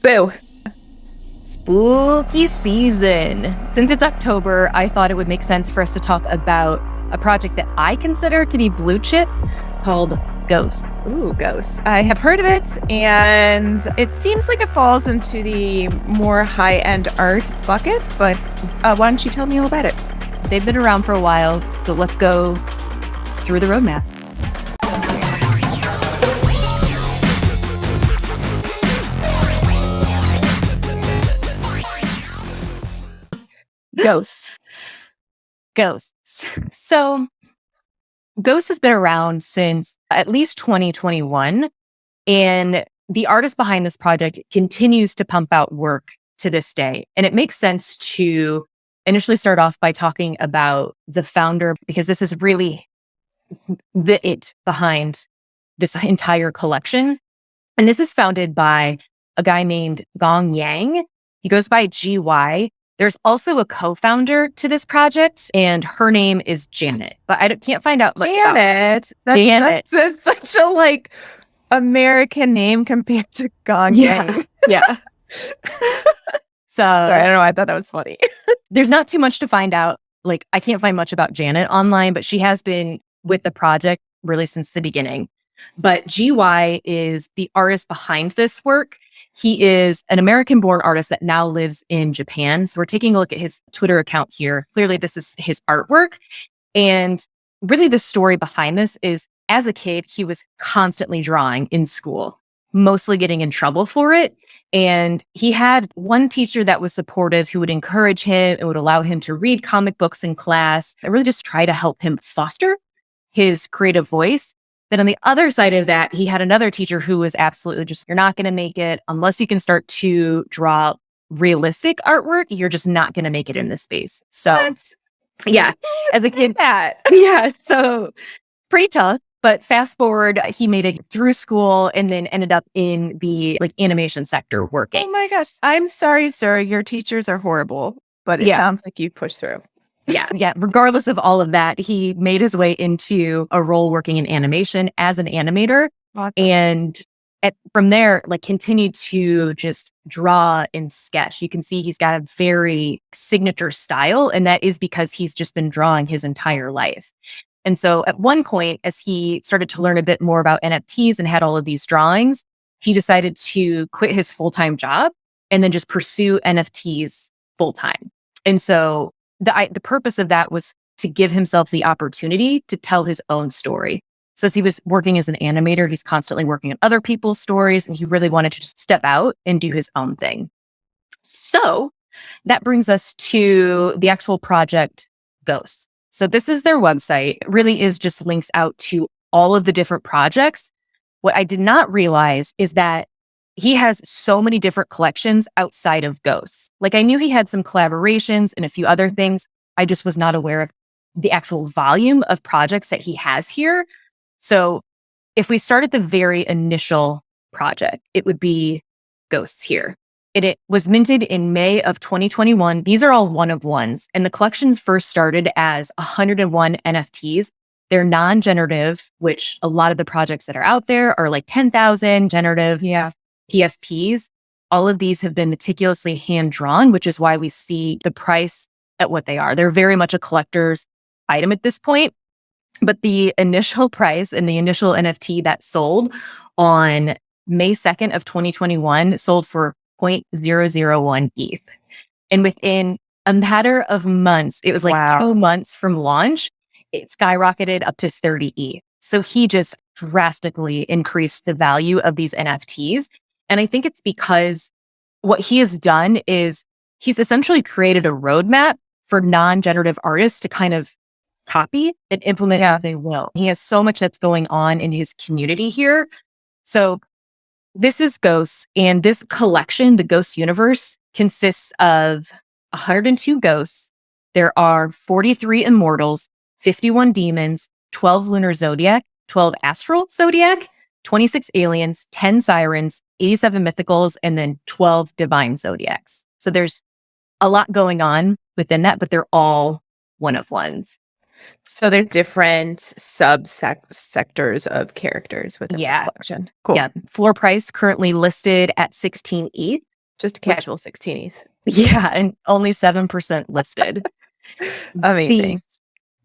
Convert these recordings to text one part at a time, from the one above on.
Boo. Spooky season. Since it's October, I thought it would make sense for us to talk about a project that I consider to be blue chip called Ghost. Ooh, ghosts. I have heard of it, and it seems like it falls into the more high-end art bucket, but why don't you tell me all about it? They've been around for a while, so let's go through the roadmap. Ghosts. Ghosts. So Ghost has been around since at least 2021, and the artist behind this project continues to pump out work to this day. And it makes sense to initially start off by talking about the founder, because this is really the it behind this entire collection. And this is founded by a guy named Gong Yang. He goes by GY. There's also a co-founder to this project, and her name is Janet, but I can't find out much about Janet. Janet. That's such a American name compared to Gong Yeah. Yang. Yeah. So Sorry, I don't know. I thought that was funny. there's not too much to find out. I can't find much about Janet online, but she has been with the project really since the beginning. But GY is the artist behind this work. He is an American-born artist that now lives in Japan. So we're taking a look at his Twitter account here. Clearly, this is his artwork. And really, the story behind this is, as a kid, he was constantly drawing in school, mostly getting in trouble for it. And he had one teacher that was supportive, who would encourage him and would allow him to read comic books in class and really just try to help him foster his creative voice. Then on the other side of that, he had another teacher who was absolutely just, you're not going to make it unless you can start to draw realistic artwork. You're just not going to make it in this space. So What? yeah, as a kid, That. yeah, so pretty tough. But fast forward, he made it through school and then ended up in the animation sector Oh working. my gosh. I'm sorry, sir. Your teachers are horrible, but it Yeah. sounds like you pushed through. Yeah. Regardless of all of that, he made his way into a role working in animation as an animator. Awesome. And from there, continued to just draw and sketch. You can see he's got a very signature style, and that is because he's just been drawing his entire life. And so at one point, as he started to learn a bit more about NFTs and had all of these drawings, he decided to quit his full-time job and then just pursue NFTs full-time. And so the purpose of that was to give himself the opportunity to tell his own story. So as he was working as an animator, he's constantly working on other people's stories, and he really wanted to just step out and do his own thing. So that brings us to the actual project, Ghosts. So this is their website. It really is just links out to all of the different projects. What I did not realize is that he has so many different collections outside of Ghosts. I knew he had some collaborations and a few other things. I just was not aware of the actual volume of projects that he has here. So if we start at the very initial project, it would be Ghosts here. It was minted in May of 2021. These are all one-of-ones. And the collections first started as 101 NFTs. They're non-generative, which a lot of the projects that are out there are 10,000 generative PFPs. All of these have been meticulously hand-drawn, which is why we see the price at what they are. They're very much a collector's item at this point. But the initial price and the initial NFT that sold on May 2nd of 2021 sold for 0.001 ETH. And within a matter of months, it was Wow. 2 months from launch, it skyrocketed up to 30 ETH. So he just drastically increased the value of these NFTs. And I think it's because what he has done is he's essentially created a roadmap for non-generative artists to kind of copy and implement as they will. He has so much that's going on in his community here. So this is Ghosts, and this collection, the Ghost universe, consists of 102 ghosts. There are 43 immortals, 51 demons, 12 lunar zodiac, 12 astral zodiac, 26 aliens, 10 sirens, 87 mythicals, and then 12 divine zodiacs. So there's a lot going on within that, but they're all one-of-ones. So they're different sectors of characters within the collection. Cool. Yeah. Floor price currently listed at 16 ETH. Just a casual 16th. Yeah, and only 7% listed. The Amazing.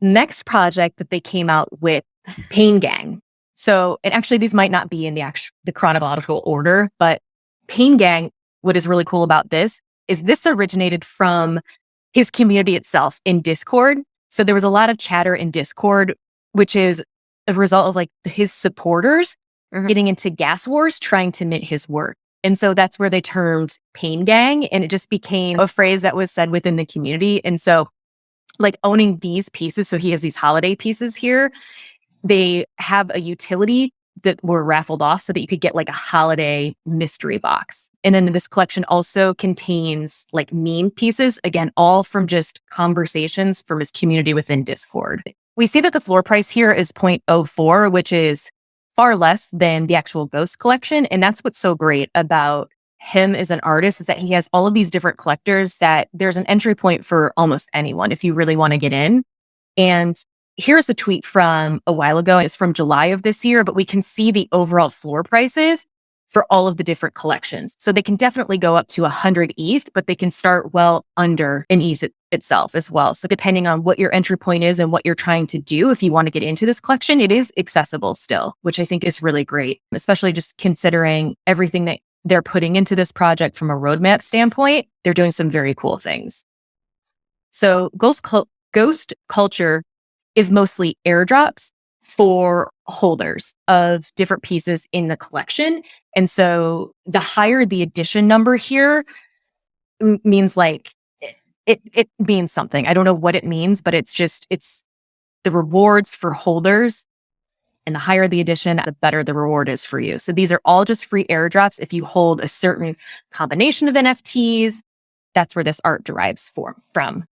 next project that they came out with, Pain Gang. So, and actually these might not be in the chronological order, but Pain Gang, what is really cool about this is this originated from his community itself in Discord. So there was a lot of chatter in Discord, which is a result of like his supporters getting into gas wars, trying to mint his work. And so that's where they termed Pain Gang. And it just became a phrase that was said within the community. And so like owning these pieces, so he has these holiday pieces here, they have a utility that were raffled off so that you could get like a holiday mystery box. And then this collection also contains like meme pieces, again, all from just conversations from his community within Discord. We see that the floor price here is 0.04, which is far less than the actual Ghost collection. And that's what's so great about him as an artist, is that he has all of these different collectors that there's an entry point for almost anyone if you really want to get in. And here's a tweet from a while ago. It's from July of this year, but we can see the overall floor prices for all of the different collections. So they can definitely go up to 100 ETH, but they can start well under an ETH itself as well. So depending on what your entry point is and what you're trying to do, if you want to get into this collection, it is accessible still, which I think is really great, especially just considering everything that they're putting into this project from a roadmap standpoint. They're doing some very cool things. So Ghost culture is mostly airdrops for holders of different pieces in the collection. And so the higher the edition number here means like, it means something. I don't know what it means, but it's the rewards for holders. And the higher the edition, the better the reward is for you. So these are all just free airdrops. If you hold a certain combination of NFTs, that's where this art derives from.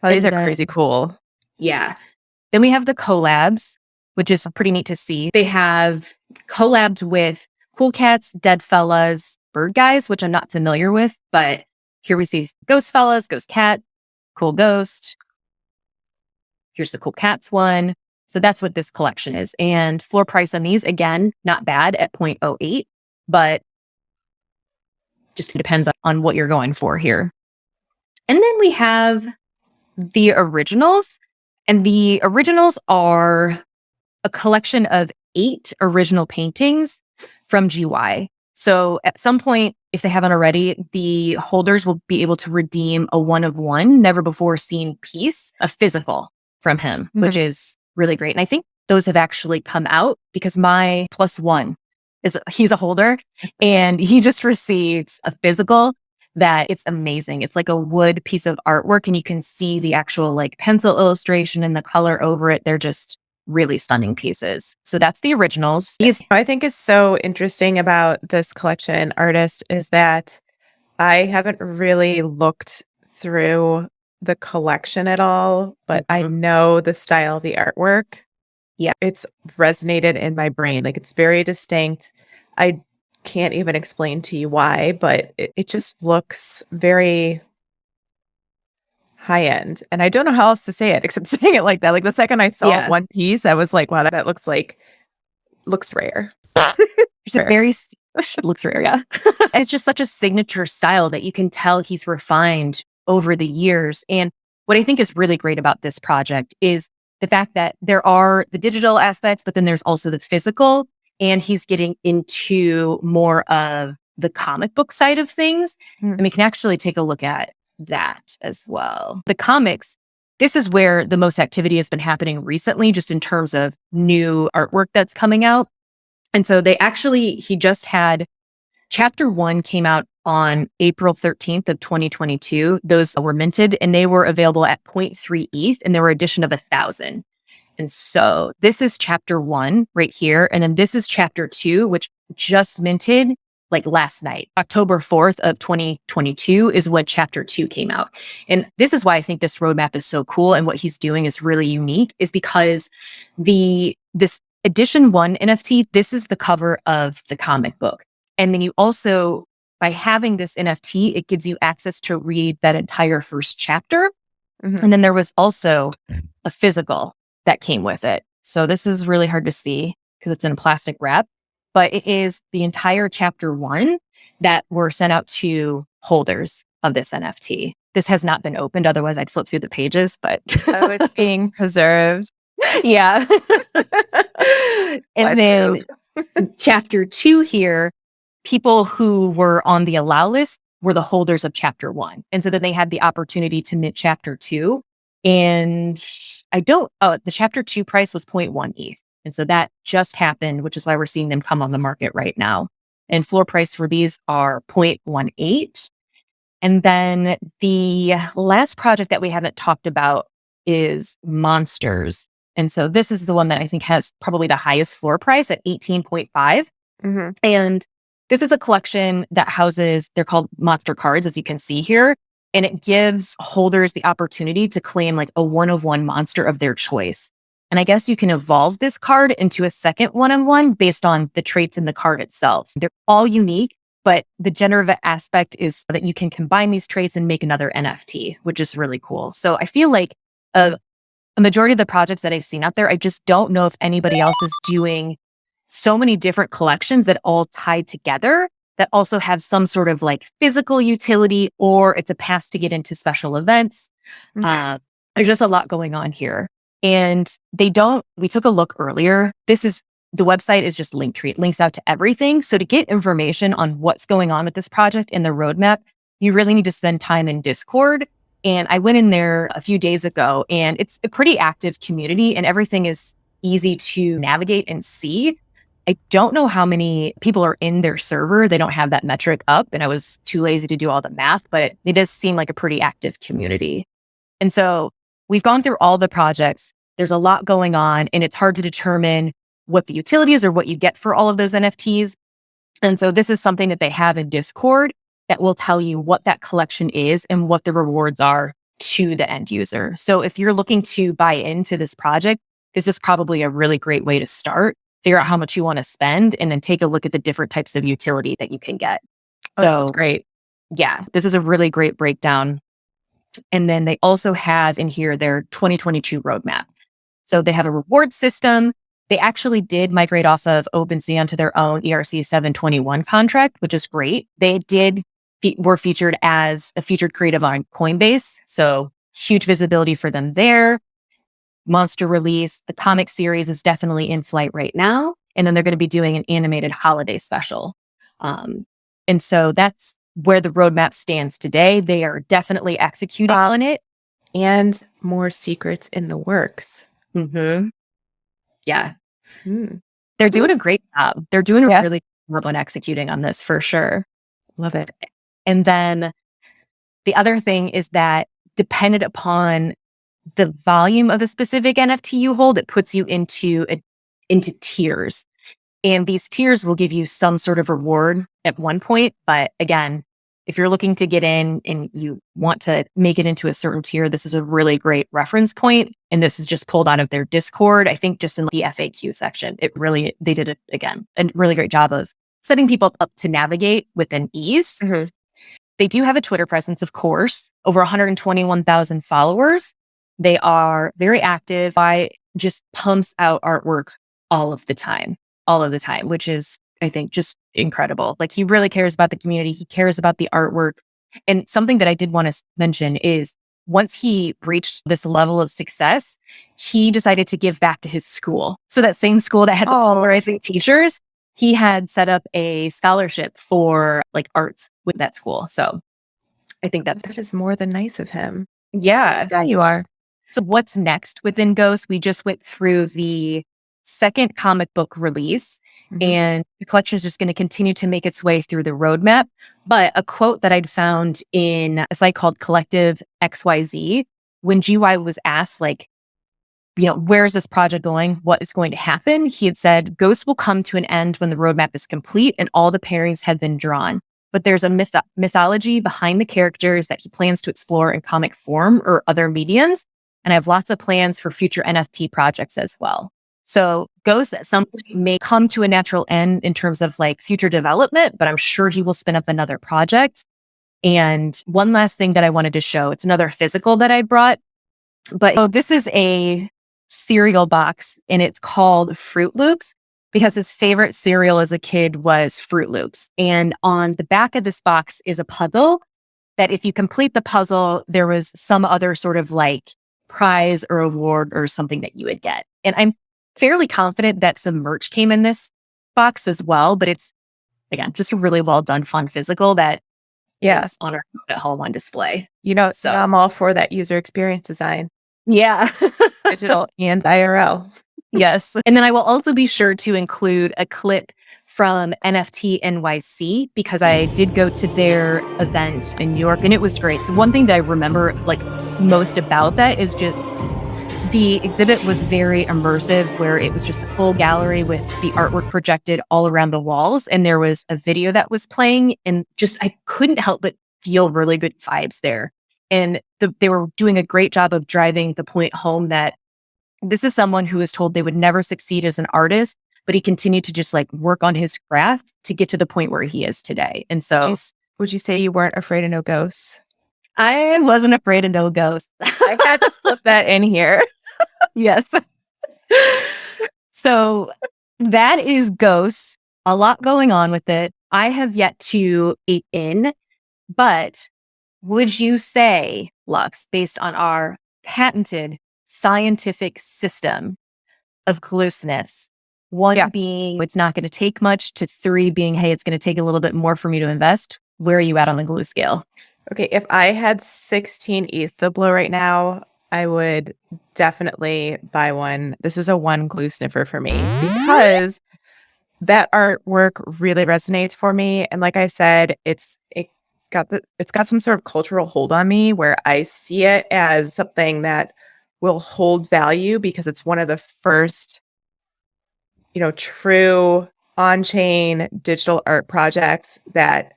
Oh, these are crazy cool. Yeah. Then we have the collabs, which is pretty neat to see. They have collabed with Cool Cats, Dead Fellas, Bird Guys, which I'm not familiar with, but here we see Ghost Fellas, Ghost Cat, Cool Ghost. Here's the Cool Cats one. So that's what this collection is. And floor price on these, again, not bad at 0.08, but just depends on what you're going for here. And then we have the originals. And the originals are a collection of 8 original paintings from GY. So at some point, if they haven't already, the holders will be able to redeem a one of one, never before seen piece, a physical from him, which is really great. And I think those have actually come out because my +1 he's a holder and he just received a physical that it's amazing. It's like a wood piece of artwork and you can see the actual like pencil illustration and the color over it. They're just really stunning pieces. So that's the originals. I think is so interesting about this collection artist is that I haven't really looked through the collection at all, but I know the style of the artwork. Yeah. It's resonated in my brain. Like it's very distinct. I can't even explain to you why, but it just looks very high end. And I don't know how else to say it except saying it like that. Like the second I saw one piece, I was like, wow, that looks rare. It's a very looks rare, yeah. It's just such a signature style that you can tell he's refined over the years. And what I think is really great about this project is the fact that there are the digital aspects, but then there's also the physical. And he's getting into more of the comic book side of things. And we can actually take a look at that as well. The comics, this is where the most activity has been happening recently, just in terms of new artwork that's coming out. And so he just had chapter 1 came out on April 13th of 2022. Those were minted and they were available at 0.3 ETH and there were edition of 1,000. And so this is chapter 1 right here. And then this is chapter 2, which just minted like last night. October 4th of 2022 is when chapter 2 came out. And this is why I think this roadmap is so cool. And what he's doing is really unique is because this edition 1 NFT, this is the cover of the comic book. And then you also, by having this NFT, it gives you access to read that entire first chapter. And then there was also a physical that came with it. So this is really hard to see because it's in a plastic wrap. but it is the entire chapter 1 that were sent out to holders of this NFT. This has not been opened, otherwise I'd flip through the pages, but Oh, it's being preserved. yeah. And Let's then move. chapter 2 here, people who were on the allow list were the holders of chapter 1. And so then they had the opportunity to mint chapter 2. And the chapter 2 price was zero point 0.1 ETH. And so that just happened, which is why we're seeing them come on the market right now. And floor price for these are 0.18. And then the last project that we haven't talked about is Monsters. And so this is the one that I think has probably the highest floor price at 18.5. Mm-hmm. And this is a collection that houses, they're called monster cards, as you can see here. And it gives holders the opportunity to claim like a 1/1 monster of their choice. And I guess you can evolve this card into a second 1/1 based on the traits in the card itself. They're all unique, but the generative aspect is that you can combine these traits and make another NFT, which is really cool. So I feel like a majority of the projects that I've seen out there, I just don't know if anybody else is doing so many different collections that all tie together that also have some sort of like physical utility, or it's a pass to get into special events. Mm-hmm. There's just a lot going on here. And we took a look earlier. The website is just Linktree. It links out to everything. So to get information on what's going on with this project and the roadmap, you really need to spend time in Discord. And I went in there a few days ago, and it's a pretty active community and everything is easy to navigate and see. I don't know how many people are in their server. They don't have that metric up, and I was too lazy to do all the math, but it does seem like a pretty active community. And so we've gone through all the projects. There's a lot going on, and it's hard to determine what the utility is or what you get for all of those NFTs. And so this is something that they have in Discord that will tell you what that collection is and what the rewards are to the end user. So if you're looking to buy into this project, this is probably a really great way to start. Figure out how much you want to spend and then take a look at the different types of utility that you can get. Oh, this is So great. yeah, this is a really great breakdown. And then they also have in here their 2022 roadmap. So they have a reward system. They actually did migrate off of OpenSea onto their own ERC 721 contract, which is great. They were featured as a featured creative on Coinbase. So huge visibility for them there. Monster release. The comic series is definitely in flight right now. And then they're going to be doing an animated holiday special. And so that's where the roadmap stands today. They are definitely executing on it. And more secrets in the works. Mm-hmm. Yeah. Mm. They're doing a great job. They're doing a Yeah. really good job on executing on this for sure. Love it. And then the other thing is that dependent upon the volume of a specific NFT you hold, it puts you into tiers. And these tiers will give you some sort of reward at one point. But again, if you're looking to get in and you want to make it into a certain tier, this is a really great reference point. And this is just pulled out of their Discord. I think just in the FAQ section, they did it again, a really great job of setting people up to navigate with an ease. Mm-hmm. They do have a Twitter presence, of course, over 121,000 followers. They are very active. I just pumps out artwork all of the time, which is, I think, just incredible. Like he really cares about the community. He cares about the artwork. And something that I did want to mention is once he reached this level of success, he decided to give back to his school. So that same school that had the polarizing teachers, he had set up a scholarship for like arts with that school. So I think that is more than nice of him. yeah. Nice guy you are. So what's next within Ghost? We just went through the second comic book release, and the collection is just going to continue to make its way through the roadmap. But a quote that I'd found in a site called Collective XYZ, when GY was asked, like, where is this project going? What is going to happen? He had said, Ghost will come to an end when the roadmap is complete and all the pairings have been drawn. But there's a mythology behind the characters that he plans to explore in comic form or other mediums. And I have lots of plans for future NFT projects as well. So Ghost at some point may come to a natural end in terms of like future development, but I'm sure he will spin up another project. And one last thing that I wanted to show, it's another physical that I brought, but this is a cereal box and it's called Fruit Loops. because his favorite cereal as a kid was Fruit Loops. And on the back of this box is a puzzle that if you complete the puzzle, there was some other sort of like prize or award or something that you would get. And I'm fairly confident that some merch came in this box as well, but it's, again, just a really well done, fun physical that Yeah. is on our at home on display. So I'm all for that user experience design, Yeah. digital and IRL. Yes. And then I will also be sure to include a clip from NFT NYC because I did go to their event in New York and it was great. The one thing that I remember like most about that is just the exhibit was very immersive, where it was just a full gallery with the artwork projected all around the walls. And there was a video that was playing and just, I couldn't help but feel really good vibes there. And they were doing a great job of driving the point home that this is someone who was told they would never succeed as an artist, but he continued to just like work on his craft to get to the point where he is today. And so Would you say you weren't afraid of no ghosts? I wasn't afraid of no ghosts. I had to flip that in here. Yes. So that is Ghosts. A lot going on with it. I have yet to eat in, but would you say, Lux, based on our patented scientific system of closeness, one being it's not going to take much, to three being, hey, it's going to take a little bit more for me to invest, where are you at on the glue scale? Okay, if I had 16 ETH to blow right now, I would definitely buy one. This is a one glue sniffer for me because that artwork really resonates for me. And like I said, it's got some sort of cultural hold on me where I see it as something that will hold value because it's one of the first, true on-chain digital art projects that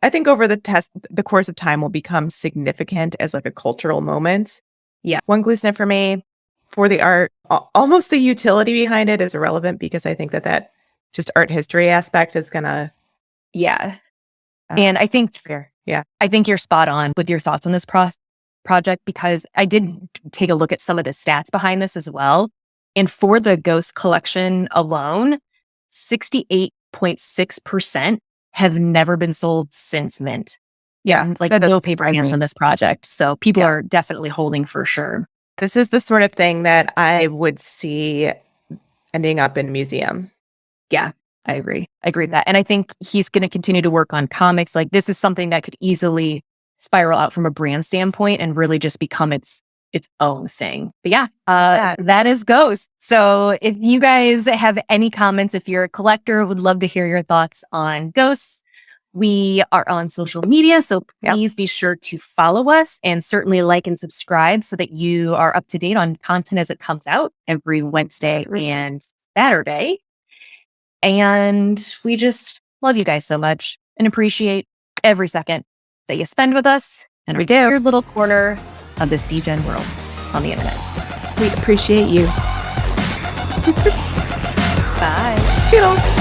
I think over the course of time will become significant as like a cultural moment. Yeah. One glue snip for me for the art, almost the utility behind it is irrelevant because I think that just art history aspect is gonna. Yeah. And I think fair. Yeah. I think you're spot on with your thoughts on this project because I did take a look at some of the stats behind this as well. And for the Ghost collection alone, 68.6% have never been sold since mint. Yeah. And like no paper hands on this project. So people are definitely holding for sure. This is the sort of thing that I would see ending up in a museum. Yeah, I agree. I agree with that. And I think he's going to continue to work on comics. Like this is something that could easily spiral out from a brand standpoint and really just become its own thing. But yeah, that is Ghost. So if you guys have any comments, if you're a collector, would love to hear your thoughts on Ghosts. We are on social media, so please be sure to follow us and certainly like and subscribe so that you are up to date on content as it comes out every Wednesday and Saturday. And we just love you guys so much and appreciate every second that you spend with us in our weird little corner of this degen world on the internet. We appreciate you. Bye. Toodles.